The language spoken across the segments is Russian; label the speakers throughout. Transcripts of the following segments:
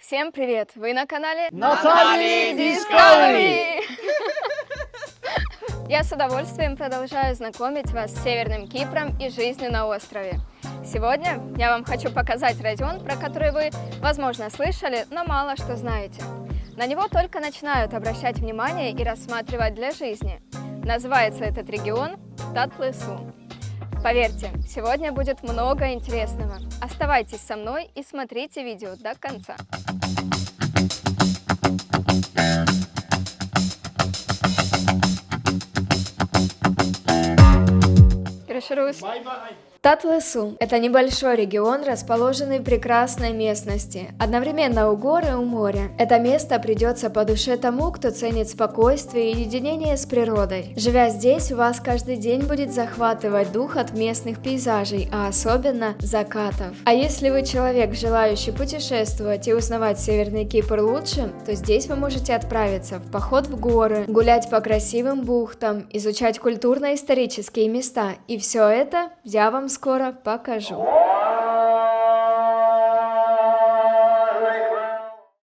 Speaker 1: Всем привет! Вы на канале
Speaker 2: Натали Discovery!
Speaker 1: Я с удовольствием продолжаю знакомить вас с Северным Кипром и жизнью на острове. Сегодня я вам хочу показать район, про который вы, возможно, слышали, но мало что знаете. На него только начинают обращать внимание и рассматривать для жизни. Называется этот регион Татлысу. Поверьте, сегодня будет много интересного. Оставайтесь со мной и смотрите видео до конца. Татлысу – это небольшой регион, расположенный в прекрасной местности, одновременно у гор и у моря. Это место придется по душе тому, кто ценит спокойствие и единение с природой. Живя здесь, у вас каждый день будет захватывать дух от местных пейзажей, а особенно закатов. А если вы человек, желающий путешествовать и узнавать Северный Кипр лучше, то здесь вы можете отправиться в поход в горы, гулять по красивым бухтам, изучать культурно-исторические места. И все это я вам скоро покажу.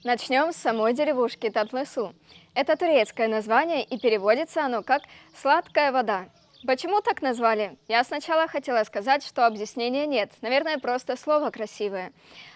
Speaker 1: Начнем с самой деревушки Татлысу. Это турецкое название, и переводится оно как «сладкая вода». Почему так назвали? Я сначала хотела сказать, что объяснения нет, наверное, просто слово красивое.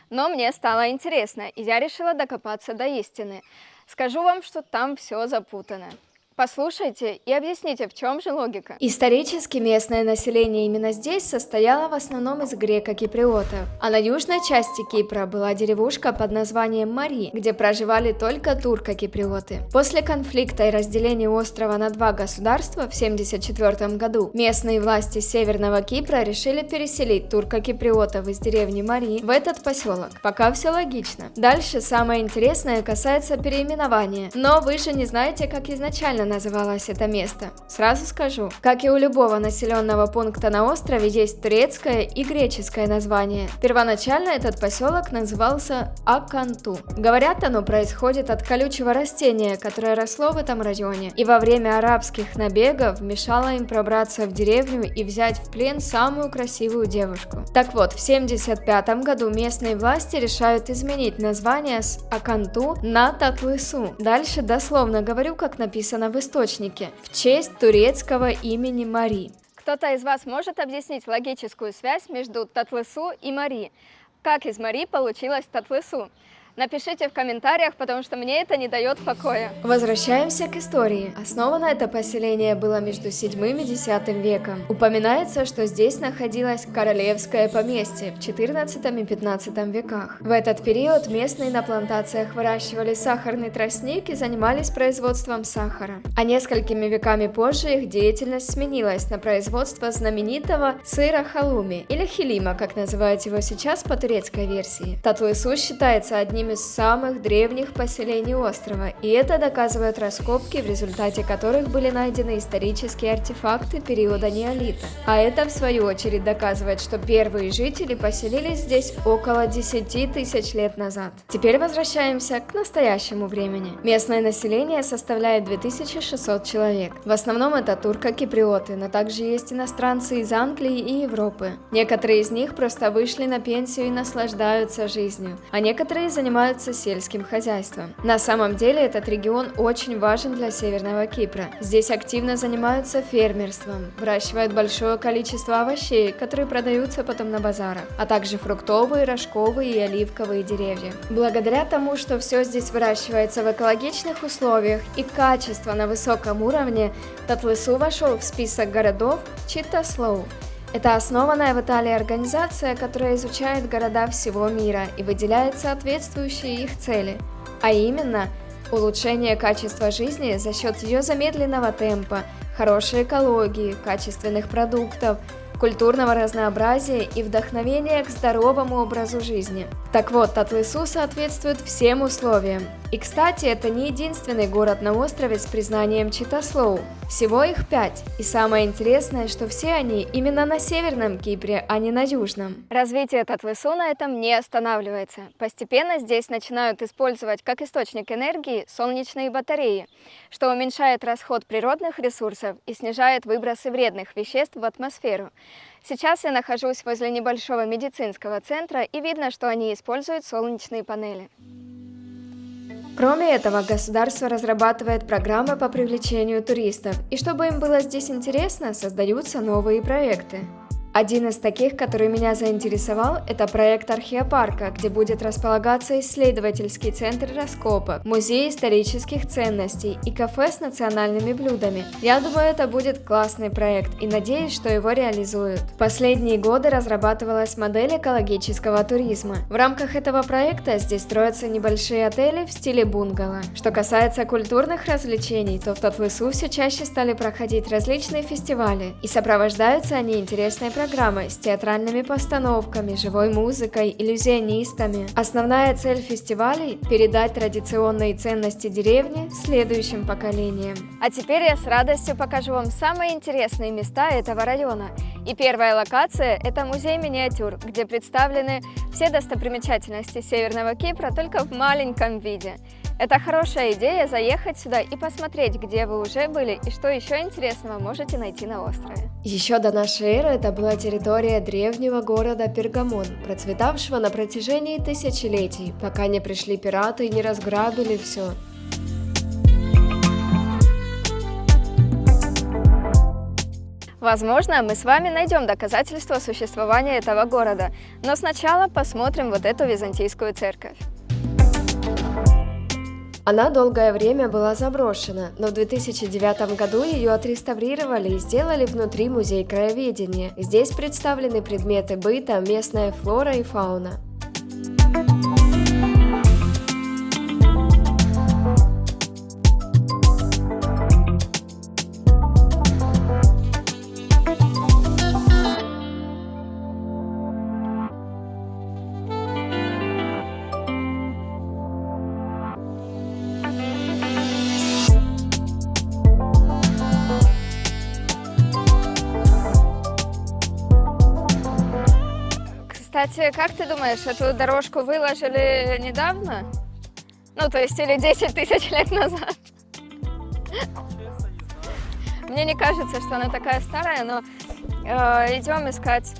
Speaker 1: Но мне стало интересно, и я решила докопаться до истины. Скажу вам, что там все запутано. Послушайте и объясните, в чем же логика. Исторически местное население именно здесь состояло в основном из греко-киприотов, а на южной части Кипра была деревушка под названием Мари, где проживали только турко-киприоты. После конфликта и разделения острова на два государства в 1974 году местные власти Северного Кипра решили переселить турко-киприотов из деревни Мари в этот поселок. Пока все логично. Дальше самое интересное касается переименования, но вы же не знаете, как изначально называлось это место. Сразу скажу, как и у любого населенного пункта на острове, есть турецкое и греческое название. Первоначально этот поселок назывался Аканту. Говорят, оно происходит от колючего растения, которое росло в этом районе, и во время арабских набегов мешало им пробраться в деревню и взять в плен самую красивую девушку. Так вот, в 1975 году местные власти решают изменить название с Аканту на Татлысу. Дальше дословно говорю, как написано в источнике, в честь турецкого имени Мари. Кто-то из вас может объяснить логическую связь между Татлысу и Мари? Как из Мари получилось Татлысу? Напишите в комментариях, потому что мне это не дает покоя. Возвращаемся к истории. Основано это поселение было между 7 и 10 веком. Упоминается, что здесь находилось королевское поместье в 14 и 15 веках. В этот период местные на плантациях выращивали сахарный тростник и занимались производством сахара. А несколькими веками позже их деятельность сменилась на производство знаменитого сыра халуми, или хилима, как называют его сейчас по турецкой версии. Татлысу считается одним из самых древних поселений острова, и это доказывают раскопки, в результате которых были найдены исторические артефакты периода неолита. А это, в свою очередь, доказывает, что первые жители поселились здесь около 10 тысяч лет назад. Теперь возвращаемся к настоящему времени. Местное население составляет 2600 человек. В основном это турко-киприоты, но также есть иностранцы из Англии и Европы. Некоторые из них просто вышли на пенсию и наслаждаются жизнью, а некоторые занимаются сельским хозяйством. На самом деле этот регион очень важен для Северного Кипра. Здесь активно занимаются фермерством, выращивают большое количество овощей, которые продаются потом на базарах, а также фруктовые, рожковые и оливковые деревья. Благодаря тому, что все здесь выращивается в экологичных условиях и качество на высоком уровне, Татлысу вошел в список городов Читаслоу. Это основанная в Италии организация, которая изучает города всего мира и выделяет соответствующие их цели, а именно улучшение качества жизни за счет ее замедленного темпа, хорошей экологии, качественных продуктов, культурного разнообразия и вдохновения к здоровому образу жизни. Так вот, Татлысу соответствует всем условиям. И, кстати, это не единственный город на острове с признанием Читаслоу. Всего их 5. И самое интересное, что все они именно на Северном Кипре, а не на Южном. Развитие Татлысу на этом не останавливается. Постепенно здесь начинают использовать как источник энергии солнечные батареи, что уменьшает расход природных ресурсов и снижает выбросы вредных веществ в атмосферу. Сейчас я нахожусь возле небольшого медицинского центра, и видно, что они используют солнечные панели. Кроме этого, государство разрабатывает программы по привлечению туристов, и чтобы им было здесь интересно, создаются новые проекты. Один из таких, который меня заинтересовал, это проект археопарка, где будет располагаться исследовательский центр раскопок, музей исторических ценностей и кафе с национальными блюдами. Я думаю, это будет классный проект и надеюсь, что его реализуют. В последние годы разрабатывалась модель экологического туризма. В рамках этого проекта здесь строятся небольшие отели в стиле бунгало. Что касается культурных развлечений, то в Татлысу все чаще стали проходить различные фестивали, и сопровождаются они интересной программой с театральными постановками, живой музыкой, иллюзионистами. Основная цель фестивалей – передать традиционные ценности деревни следующим поколениям. А теперь я с радостью покажу вам самые интересные места этого района. И первая локация – это музей миниатюр, где представлены все достопримечательности Северного Кипра только в маленьком виде. Это хорошая идея заехать сюда и посмотреть, где вы уже были и что еще интересного можете найти на острове. Еще до нашей эры это была территория древнего города Пергамон, процветавшего на протяжении тысячелетий, пока не пришли пираты и не разграбили все. Возможно, мы с вами найдем доказательства существования этого города, но сначала посмотрим вот эту византийскую церковь. Она долгое время была заброшена, но в 2009 году ее отреставрировали и сделали внутри музей краеведения. Здесь представлены предметы быта, местная флора и фауна. Кстати, как ты думаешь, эту дорожку выложили недавно? Ну, то есть, или 10 тысяч лет назад? Мне не кажется, что она такая старая, но идем искать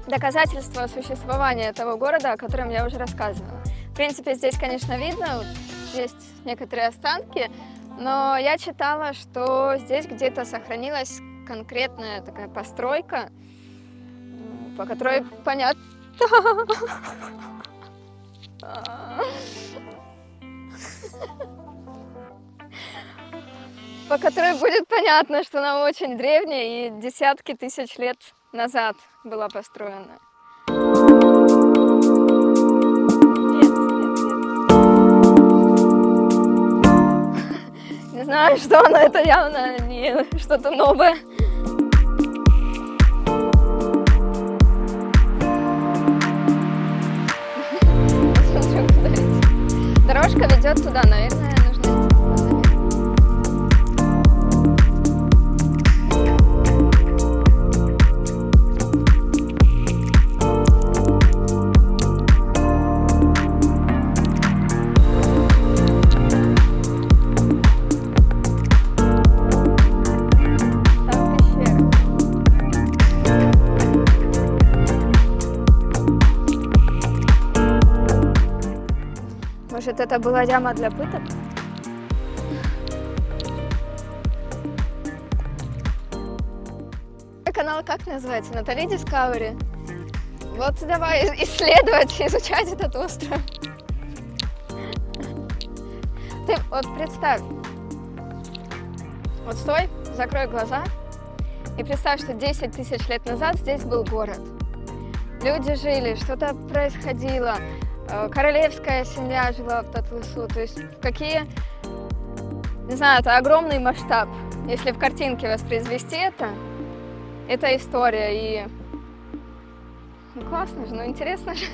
Speaker 1: доказательства существования этого города, о котором я уже рассказывала. В принципе, здесь, конечно, видно, вот, есть некоторые останки, но я читала, что здесь где-то сохранилась конкретная такая постройка, по которой понятно... по которой будет понятно, что она очень древняя и десятки тысяч лет назад была построена. Не знаю, что она, это явно не что-то новое. Дорожка ведет туда, наверное, нужно идти. Там пещера. Может, это была яма для пыток? Канал как называется? Натали Discovery. Вот давай исследовать, изучать этот остров. Ты вот представь. Вот стой, закрой глаза и представь, что 10 тысяч лет назад здесь был город. Люди жили, что-то происходило. Королевская семья жила в Татлысу, то есть какие, не знаю, это огромный масштаб. Если в картинке воспроизвести это история, и ну, классно же, ну интересно же.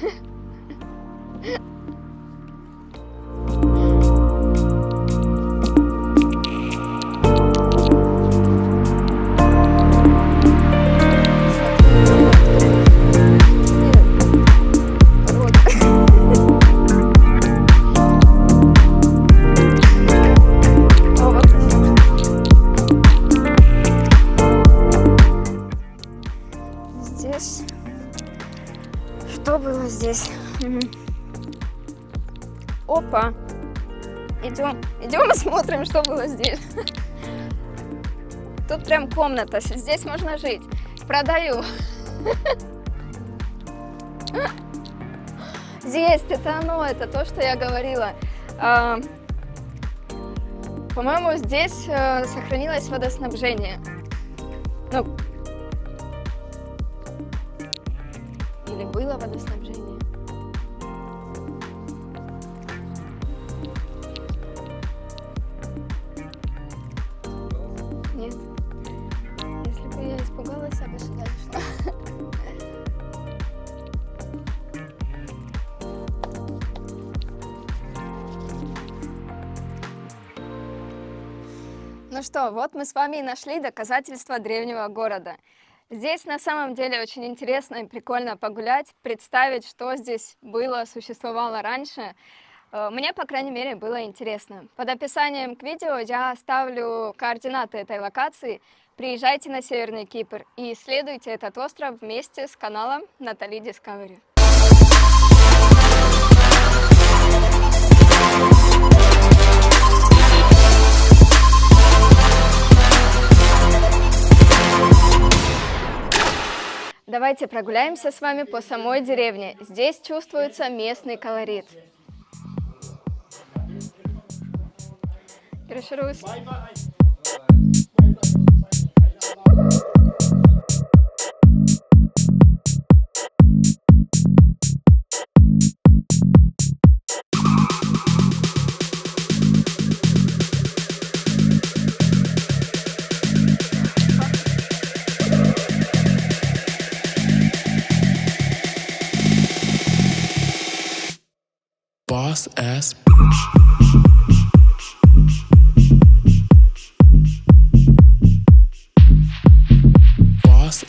Speaker 1: Что было здесь? Опа! Идем посмотрим, что было здесь. Тут прям комната, здесь можно жить. Продаю. Есть, это оно, это то, что я говорила. По-моему, здесь сохранилось водоснабжение. Ну, или было водоснабжение. Нет. Если бы я испугалась, я бы сюда не шла. Ну что, вот мы с вами и нашли доказательства древнего города. Здесь на самом деле очень интересно и прикольно погулять, представить, что здесь было, существовало раньше. Мне, по крайней мере, было интересно. Под описанием к видео я оставлю координаты этой локации. Приезжайте на Северный Кипр и исследуйте этот остров вместе с каналом Натали Discovery. Давайте прогуляемся с вами по самой деревне. Здесь чувствуется местный колорит. Гроширусь.
Speaker 3: Boss ass bitch. Boss.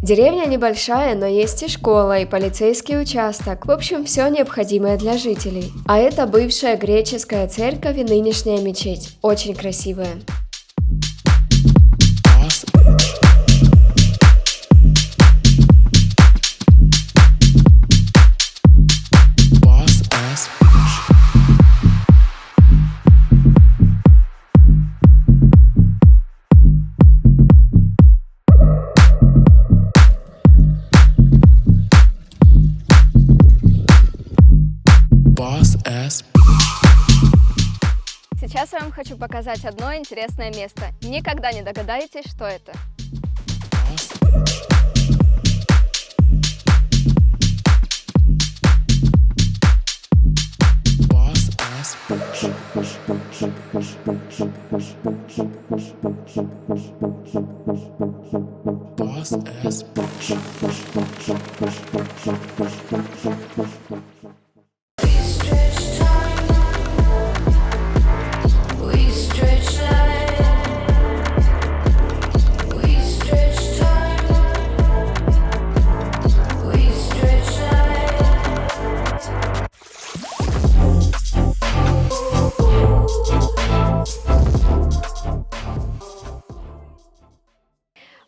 Speaker 4: Деревня небольшая, но есть и школа, и полицейский участок. В общем, все необходимое для жителей. А это бывшая греческая церковь и нынешняя мечеть. Очень красивая.
Speaker 3: Boss. Boss ass bitch. Boss ass bitch.
Speaker 1: Сейчас я вам хочу показать одно интересное место. Никогда не догадаетесь, что это.
Speaker 3: Boss bitch. Boss ass bitch. Boss ass bitch.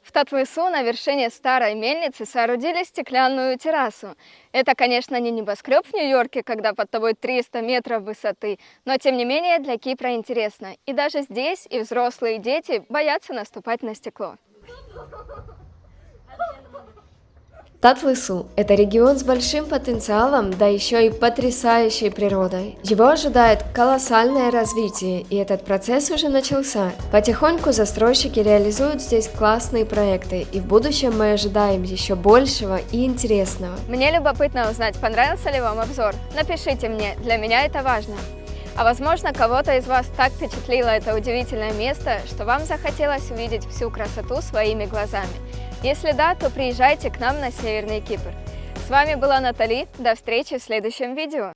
Speaker 1: В Татвису на вершине старой мельницы соорудили стеклянную террасу. Это, конечно, не небоскреб в Нью-Йорке, когда под тобой 300 метров высоты, но тем не менее для Кипра интересно. И даже здесь и взрослые, и дети боятся наступать на стекло.
Speaker 4: Татвису – это регион с большим потенциалом, да еще и потрясающей природой. Его ожидает колоссальное развитие, и этот процесс уже начался. Потихоньку застройщики реализуют здесь классные проекты, и в будущем мы ожидаем еще большего и интересного.
Speaker 1: Мне любопытно узнать, понравился ли вам обзор. Напишите мне, для меня это важно. А возможно, кого-то из вас так впечатлило это удивительное место, что вам захотелось увидеть всю красоту своими глазами. Если да, то приезжайте к нам на Северный Кипр. С вами была Натали, до встречи в следующем видео.